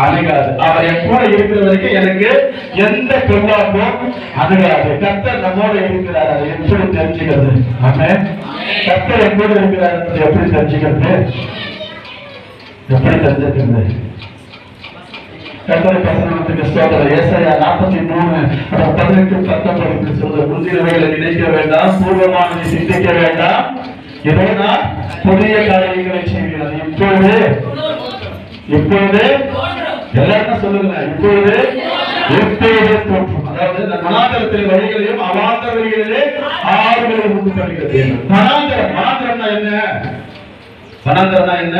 அணுகாது. அவர் என் கூட இருக்கிற வரைக்கும் எனக்கு எந்த பொருளாதாரம் அணுகாது. கர்த்தர் நம்மோட இருக்கிறார், அதை எப்படி தெரிஞ்சுக்கிறது? ஆமென். கர்த்தர் என் கூட இருக்கிறார் எப்படி தெரிஞ்சுக்கிறது? எப்படி தெரிஞ்சுக்கிறது? கர்த்தரை பிரசன்னத்துக்கு ஸ்தோத்திரம். ஏசாயா 43:18-19 சொல்ற, முந்தினவைகளை நினைக்க வேண்டாம், பூர்வமானதை சிந்திக்க வேண்டாம், இதோ நான் புதிய காரியங்களை செய்கிறது. இப்பொழுது எல்லாரும் சொல்லுங்க, இப்பொழுது தோற்றும். அதாவது மனாந்தரத்தின் வழிகளையும் அவாந்தர வழிகளிலே ஆறுகளை உண்டு பண்ணுகிறது. மனாந்தரம்னா என்ன? மனாந்தரம்னா என்ன?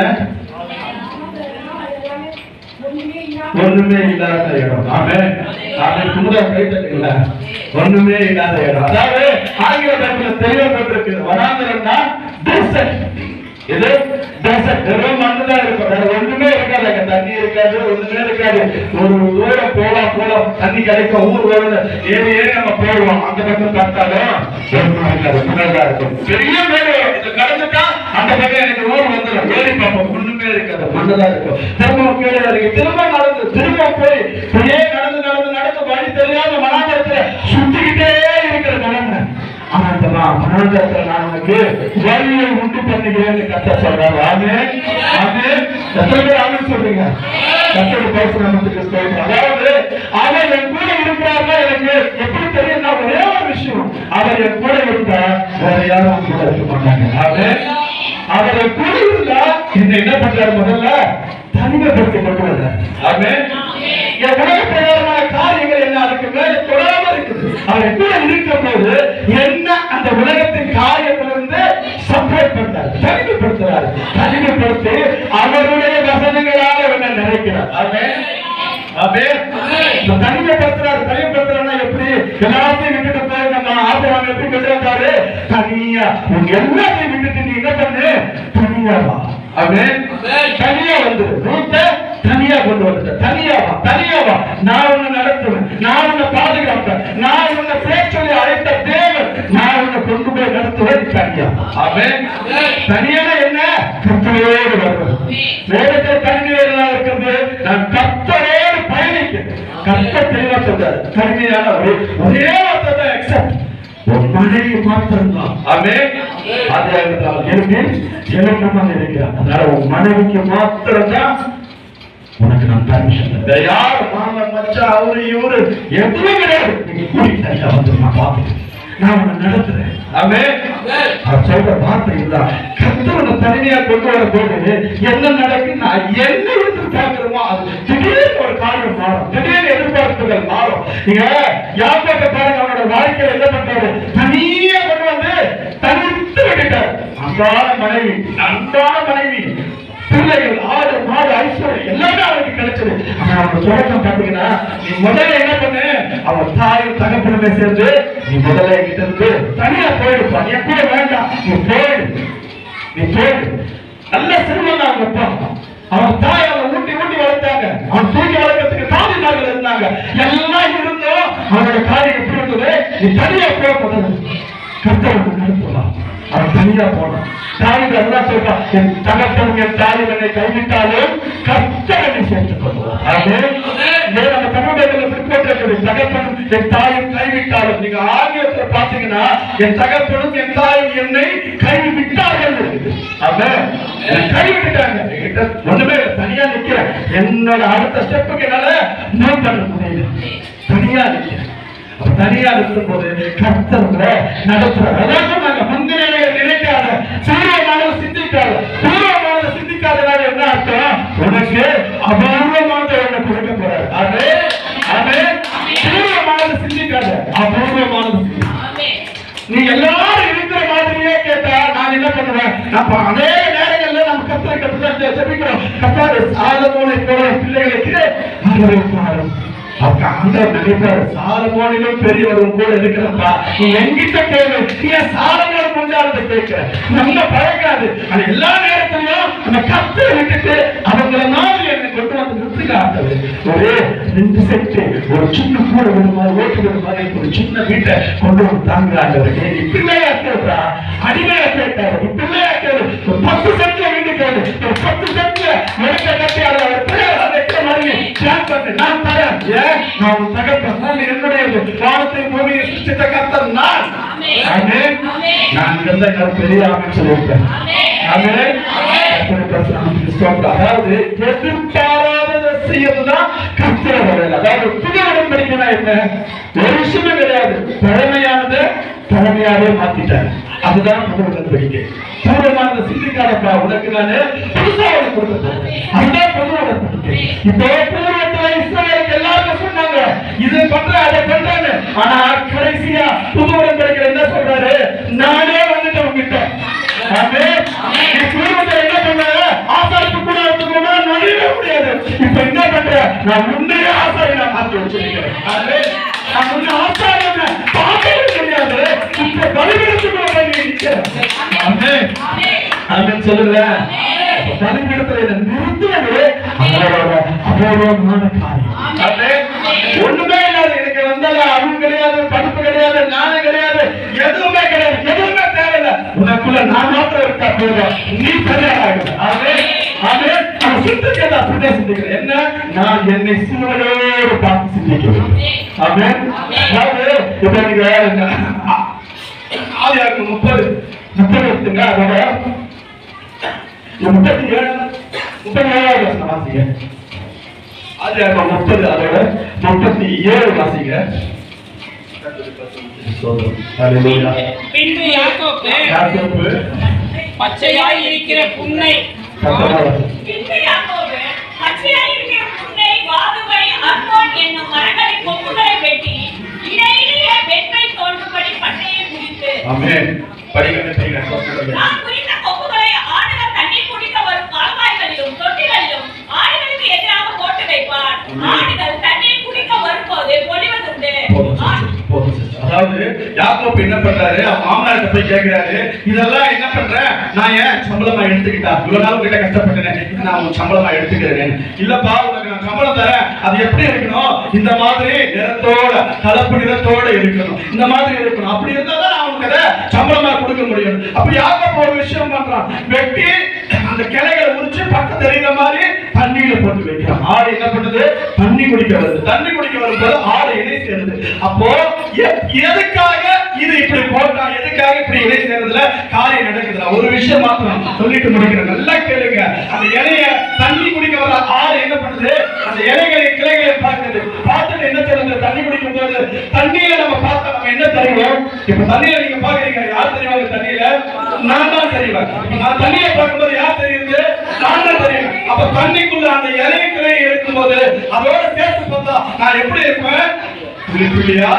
ஒண்ணுமே இல்லாத இடம். ஆமென். ஆமென். குமுதா கைத்தட்டுங்களா? ஒண்ணுமே இல்லாத இடம். அதாவது ஆங்கில பைபிள்ல தெளிவாக வனாந்தரம்னா டெசர்ட். இது டெசர்ட், வெறும் மண்ணுதான் இருக்கும், வேற ஒண்ணுமே இருக்காது. தண்ணி இருக்காது, ஒண்ணுமே இருக்காது. ஒரு தூரம் போலாம் தண்ணி கிடைக்கும், ஊர் வருது, ஏறி நம்ம போடுவோம். அந்த பக்கம் பார்த்தாலும் ஒண்ணும் இருக்காது, புனர்தான் இருக்கும். பெரிய மேடு இதை கடந்துட்டா அந்த பக்கம் எனக்கு ஊர் வந்துடும், ஏறி பார்ப்போம், ஒண்ணுமே இருக்காது, மண்ணுதான் இருக்கும். திரும்ப கீழே இருக்கு, திரும்ப போய் இப்படியே நடந்து வழி தெரியாத மனாந்தரத்துல சுத்திக்கிட்டே இருக்கிற கடமை. மனாந்தரத்துல நான் உனக்கு வழியை உண்டு பண்ணுகிறேன்னு கர்த்தர் சொல்றாரு. ஆமென். ஆமென். எத்தனை பேர் ஆமென் சொல்றீங்க? கர்த்தர் பேசுறதுக்கு ஸ்தோத்திரம். அதாவது அவர் என் கூட இருக்கிறார்னா எனக்கு எப்படி தெரியும்னா, ஒரே ஒரு விஷயம், அவர் என் கூட இருந்தா வேற யாரும் கூட இருக்க மாட்டாங்க. ஆமென். அவர் என் கூட இருந்தா என்ன பண்றாரு? முதல்ல தனிமைப்படுத்தப்பட்டுள்ளார். ஆமென். என் உலக பிரகாரமான காரியங்கள் என்ன அதுக்கு மேல தொடாம இருக்குது. அவர் கூட இருக்கும் போது என்ன அந்த உலகத்தின் காரியத்திலிருந்து செப்பரேட் பண்றாரு, தனிமைப்படுத்துறாரு. தனிமைப்படுத்தி அவருடைய வசனங்களால என்ன நினைக்கிறார். ஆமென். ஆமென். தனிமைப்படுத்துறாருன்னா எப்படி? எல்லாத்தையும் விட்டுட்டு போய் நம்ம ஆபிரகாம் எப்படி விட்டுறாரு? தனியா எல்லாத்தையும் விட்டுட்டு நீ என்ன பண்ணு? தனியா வா. ஆமென். தனியா வந்து தனியா கொண்டு வந்து தனியா வா, நான் உன்னை நடத்துவேன், நான் உன்னை பாதுகாப்பேன், நான் உன்னை பேர் சொல்லி அழைத்த தேவன், நான் உன்னை கொண்டு போய் நடத்துவேன். தனியா. ஆமென். தனியான என்ன? கர்த்தரோடு வருவது. வேதத்தில் தனிமையாக இருக்கிறது, நான் கர்த்தரோடு பயணிக்கிறேன். கர்த்தர் தெளிவா சொல்றாரு, தனிமையான ஒரே வார்த்தை தான் எக்ஸப்ட் ஒரு மனைவி மாத்திரம்தான். ஆமென். அதனால உன் மனைவிக்கு மாத்திரம்தான் உனக்கு நான் பர்மிஷன். யார் மாமன் மச்சா அவரு இவரு எதுவுமே கிடையாது. நீங்க கூடி தனியா வந்து நான் பார்த்துக்கிறேன், நான் உன்னை நடத்துறேன். ஆமென். அவர் சொல்ற வார்த்தை இதுதான். கர்த்தர் தனிமையா கொண்டு வர போது என்ன நடக்குன்னா, என்ன எடுத்து பார்க்கிறோமோ அது திடீர்னு ஒரு காரியம் மாறும், திடீர்னு எதிர்பார்ப்புகள் மாறும். நீங்க யாக்கோபை பாருங்க, அவனோட வாழ்க்கையில என்ன பண்றாரு? தனியா கொண்டு வந்து தனித்து விட்டுட்டார். அன்பான மனைவி, பிள்ளைகள், ஆடு மாடு, ஐஸ்வர்யம் எல்லாமே அவருக்கு கிடைச்சது. ஆனா அவங்க தொடக்கம் பாத்தீங்கன்னா, நீ முதல்ல என்ன பண்ணு, அவன் தாயும் தகப்பனுமே சேர்ந்து நீ முதல்ல கிட்ட இருந்து தனியா போயிடுப்பா, என் கூட வேண்டாம், நீ போயிடு. நல்ல சிறுவன் அவங்க அப்பா, அவன் தாய் அவன் ஊட்டி வளர்த்தாங்க, அவன் தூக்கி வளர்க்கறதுக்கு தாதிமார்கள் இருந்தாங்க, எல்லாம் இருந்தோம். அவனோட காரியம் எப்படி இருந்தது? நீ தனியா போய் கர்த்தர் நடத்தலாம். அவன் தனியா போனான். தாய் எல்லாம் சொல்றான், என் தகப்பனும் என் தாயும் என்னை கைவிட்டாலும் கர்த்தர் என்னை சேர்த்துக் கொள்வார். நம்ம தமிழகத்தில் தகப்பனும் என் தாயும் கைவிட்டாலும், நீங்க ஆங்கிலத்தில் பாத்தீங்கன்னா என் தகப்பனும் என் தாயும் என்னை கைவிட்டார்கள். கைவிட்டுட்டாங்க, ஒண்ணுமே தனியா நிக்கிறேன். என்னோட அடுத்த ஸ்டெப்புக்கு என்னால மூவ் பண்ண முடியல, தனியா நிக்கிறேன். தனியா இருக்கும் போது கர்த்தர் நடத்துறாரு. அதாவது நாங்க முந்தினவை நினைக்காத, பூர்வமானதை சிந்திக்காதனால என்ன அர்த்தம்? உனக்கு அபூர்வமானதை உன்னை கொடுக்க போறாரு. பூர்வமானதை சிந்திக்காத, அபூர்வமானது. நீ எல்லாரும் இருக்கிற மாதிரியே கேட்டா நான் என்ன பண்ணுவேன்? நம்ம அநேக நேரங்கள்ல நம்ம கர்த்தரை ஜெபிக்கிறோம், கர்த்தர் சாலமோனை போல பிள்ளைகளுக்கு ஆதரவு. சாலமோனிலும் பெரியவரும் கூட இருக்கிறப்பா, நீ எங்கிட்ட கேள்வி, சாலமோன் கொண்டாடுறத கேட்கிற நம்ம பழகாது. ஆனா எல்லா நேரத்திலையும் நம்ம கர்த்தரை விட்டுட்டு அவங்கள மாதிரி என்னை கொண்டு வந்து நிறுத்துக்காட்டது. ஒரு 2 சென்ட் ஒரு சின்ன கூட ஓட்டு மாதிரி ஒரு சின்ன வீட்டை கொண்டு வந்து தாங்கிறாங்க. பிள்ளையா கேட்கிறா, அடிமையா கேட்டாரு, பிள்ளையா கேடு, ஒரு 10 சென்ட்ல வீடு கேடு, ஒரு 10 சென்ட்ல எடுக்க கட்டி அதை வைக்கிற மாதிரி நான் தரேன். ஏன்? நான் உன் தகப்பன், நான் என்னுடையது. வானத்தை பூமியை சிருஷ்டித்த கர்த்தர் நான். ஆமென். நான் இந்த பெரிய ஆமென் சொல்லியிருக்கேன். ஆமென். அதாவது எதிர்பாராததை செய்யறதுதான் கர்த்தரோட வேலை. அதாவது புதிய உடன்படிக்கைனா என்ன? ஒரு விஷயமே கிடையாது. பழமையானது பழமையாவே மாத்திட்டார். அதுதான் புதிய உடன்படிக்கை. பூர்வமானதை சிந்திக்காதப்பா, உனக்கு நானு புதுசா கொடுத்தேன். அதுதான் புதிய உடன்படிக்கை. இப்போ பூர்வத்துல இஸ்ரவேலுக்கு எல்லாருக்கும் சொன்னாங்க இது பண்ற அதை பண்றேன்னு. ஆனா கடைசியா புதிய உடன்படிக்கை என்ன சொல்றாரு? நானே வந்துட்டேன் உங்ககிட்ட. ஆமென். பூர்வத்துல என்ன பண்ணாங்க? ஆசாரிப்பு கூட எடுத்துக்கோமா நுழையவே முடியாது. இப்ப என்ன பண்ற? நான் முன்னே ஆசாரி நான் மாற்றி வச்சிருக்கிறேன். ஆமென். நான் முன்ன ஆசாரி பார்க்கவே முடியாது. இப்ப பலிபீடத்துக்குள்ள போய் நிற்கிறேன். ஆமென். ஆமென் சொல்லுங்க. பலிபீடத்துல நிறுத்துவது அபூர்வமான காரியம். ஆமென். ஒண்ணுமே இல்லாத எனக்கு வந்தால அருள் கிடையாது, படிப்பு கிடையாது, ஞானம் கிடையாது, எதுவுமே கிடையாது, எதுவுமே தேவையில்லை. உனக்குள்ள நான் மாத்திரம் இருக்கா போதும், நீ தயாராக. ஆமென். ஆமென். நான் சிந்திக்கிறதா அப்படியே சிந்திக்கிறேன். என்ன? நான் என்னை சிலுவையோடு பார்த்து சிந்திக்கிறேன். ஆமென். அதாவது இப்ப நீங்க ஆதியாகமம் 30 எடுத்துங்க. அதோட 37 வசனம் வாசிங்க. ஆதியாகமம் 30 அதோட 37 வாசிங்க. பின்பு யாக்கோபு பச்சையாய் இருக்கிற புன்னை வாதுமை அர்னோன் என்னும் மரங்களின் கொப்புகளை வெட்டி இடையிலேயே வெண்மை தோன்றும்படி பண்ணையை முடித்து. ஆமென். நான் குறித்த கொப்புகளை ஆடுகள் தண்ணீர் குடிக்க வரும் கால்வாய்களிலும் தொட்டிகளிலும் ஆடுகளுக்கு எதிராக போட்டு வைப்பார். ஆடுகள் தண்ணீர் குடிக்க வரும்போது பொழிவதுண்டு. அதாவது யாக்கோபு என்ன பண்றாரு? மாமனார்ட்ட போய் கேக்குறாரு, இதெல்லாம் என்ன பண்ற? நான் ஏன் சம்பளமா எடுத்துக்கிட்டா? இவ்வளவு நாள் கிட்ட கஷ்டப்பட்டேன், நான் உன் சம்பளமா எடுத்துக்கிறேன். இல்லப்பா, உனக்கு நான் சம்பளம் தரேன். அது எப்படி இருக்கணும்? இந்த மாதிரி நிறத்தோட, கலப்பு நிறத்தோட இருக்கணும். இந்த மாதிரி இருக்கணும். அப்படி இருந்தா தான் நான் உனக்கு அதை சம்பளமா கொடுக்க முடியும். அப்ப யாக்கோபு ஒரு விஷயம் பண்றான். வெட்டி அந்த கிளைகளை உரிச்சு பக்கம் தெரியுற மாதிரி தண்ணியில போட்டு வைக்கிறான். ஆடு என்ன பண்ணுது? தண்ணி குடிக்க வருது. தண்ணி குடிக்க வரும்போது ஆடு இணை சேருது. அப்போ எதுக்காக இது இப்படி போட்டா? எதுக்காக இப்படி இணை சேருதுல காரியம் நடக்குதுல? ஒரு விஷயம் மாத்திரம் சொல்லிட்டு முடிக்கிறேன். நல்லா கேளுங்க. அந்த இலைய தண்ணி குடிக்க வர ஆடு என்ன பண்ணுது? அந்த இலைகளை கிளைகளை பார்க்குது. பார்த்துட்டு என்ன தெரியுது? தண்ணி குடிக்கும் போது தண்ணியில நம்ம பார்த்தா நம்ம என்ன தெரியும்? இப்ப தண்ணியில நீங்க பாக்குறீங்க, யார் தெரியுவாங்க தண்ணியில? நான் தான் தெரியுவேன். நான் தண்ணியை பார்க்கும்போது யார் தெரியுது? நான் தான் தெரியும். அப்ப தண்ணிக்குள்ள அந்த இலைய கிளையை இருக்கும்போது அதோட சேர்த்து பார்த்தா நான் எப்படி இருப்பேன்? புள்ளியா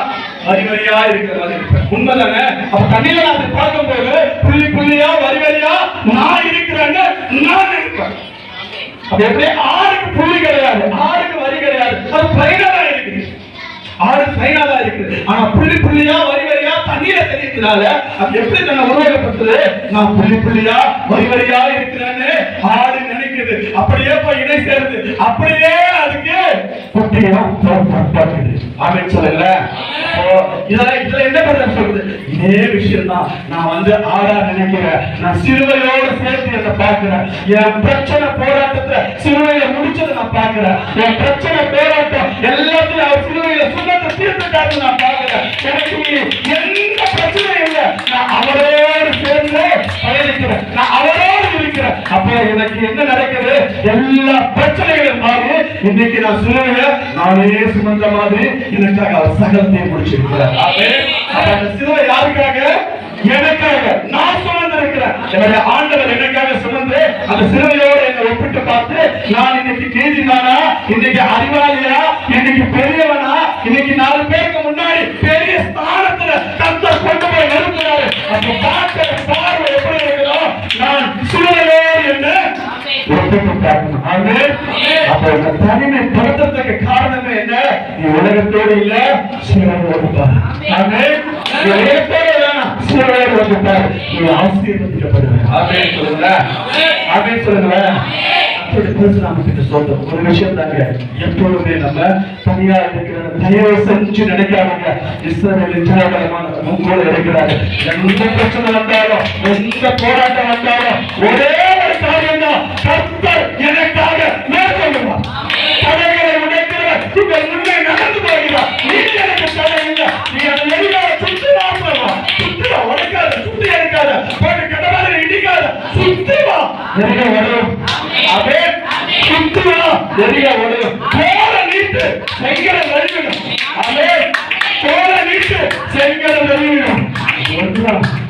வரி வரியா இருக்கிற மாதிரி இருப்பேன். உண்மைதானே? அப்ப தண்ணியில நான் பார்க்கும்போது புள்ளி புள்ளியா வரி வரியா நான் இருக்கிறேன்னு நான் இருப்பேன். அது எப்படி? ஆடுக்கு புள்ளி கிடையாது, ஆடுக்கு வரி கிடையாது, அது பிளைனா இருக்குது. ஆடு பிளைனா தான் இருக்குது. ஆனா புள்ளி புள்ளியா வரி வரியா தண்ணியில தெரியுதுனால அது எப்படி தன்னை உருவாக்கப்படுது? நான் புள்ளி புள்ளியா வரி வரியா இருக்கிறேன்னு ஆடு நினைக்குது. அப்படியே போய் இணை சேருது. அப்படியே அதுக்கு குட்டியா பார்க்குது. ஆமென் சொல்லுங்க. இதுல என்ன பண்ண சொல்றது? இதே விஷயம் தான் நான் ஆடா நினைக்கிறேன். நான் சிலுவையோடு சேர்த்து என்ன பார்க்கிறேன். என் பிரச்சனை போராட்டத்தை சிலுவையில முடிச்சதை நான் பார்க்கிறேன். என் பிரச்சனை போராட்டம் எல்லாத்தையும் அவர் சிலுவையில சுண்ணத்தை தீர்த்துட்டாரு நான் பார்க்கிறேன். எனக்கு எந்த பிரச்சனையும் இல்லை. நான் அவரோடு சேர்ந்து பயணிக்கிறேன். நான் அவரோடு இருக்கிறேன். அப்போ எனக்கு என்ன நடக்குது? எல்லா பிரச்சனைகளும் மாறி இன்னைக்கு நான் சிலுவையில நானே சுமந்த மாதிரி எனக்காக அவர் சகலத்தையும் முடிச்சிருக்கிறார். அந்த சிலுவை யாருக்காக? எனக்காக. நான் சுமந்திருக்கிறேன். என்னுடைய ஆண்டவர் எனக்காக சுமந்து அந்த சிலுவையோடு என்னை ஒப்பிட்டு பார்த்து நான் இன்னைக்கு நீதிமானா, இன்னைக்கு அறிவாளியா, இன்னைக்கு பெரியவனா, இன்னைக்கு 4 பேருக்கு முன்னாடி பெரிய ஸ்தானத்துல கர்த்தர் கொண்டு போய் நிறுத்தினாரு. அப்ப பார்க்கிற பார்வை எப்படி இருக்கிறோம்? நான் சிலுவையோடு என்ன ஒப்பிட்டு பார்க்கணும். ஆமென். அப்ப இந்த தனிமை படுத்துறதுக்கு காரணமே என்ன? நீ உலகத்தோடு இல்ல, சிலுவையோடு பார். ஆமென். நீ உலகத்தோடு வேணாம், சிலுவையோடு வந்து பார். நீ ஆசீர்வதிக்கப்படுவ. ஆமென் சொல்லுங்க. ஆமென் சொல்லுங்க. ஒரு விஷயம் தாங்க, எப்பொழுதுமே நம்ம தனியா இருக்கிற தயவு செஞ்சு நினைக்காதீங்க. இஸ்ரவேலின் ஜனமான உங்களோட இருக்கிறாரு. எந்த பிரச்சனை வந்தாலும், எந்த போராட்டம் வந்தாலும் ஒரே ஒரு காரியம் தான், கர்த்தர் எனக்காக மேற்கொள்ளுவார். தடைகளை உடைக்கிறவர் எரிய வரும். ஆமென். சுத்துவா எரிய வரும். போல நீட்டு செங்கல நழுவிடும். ஆமென். போல நீட்டு செங்கல நழுவிடும். ஒன்றுதான்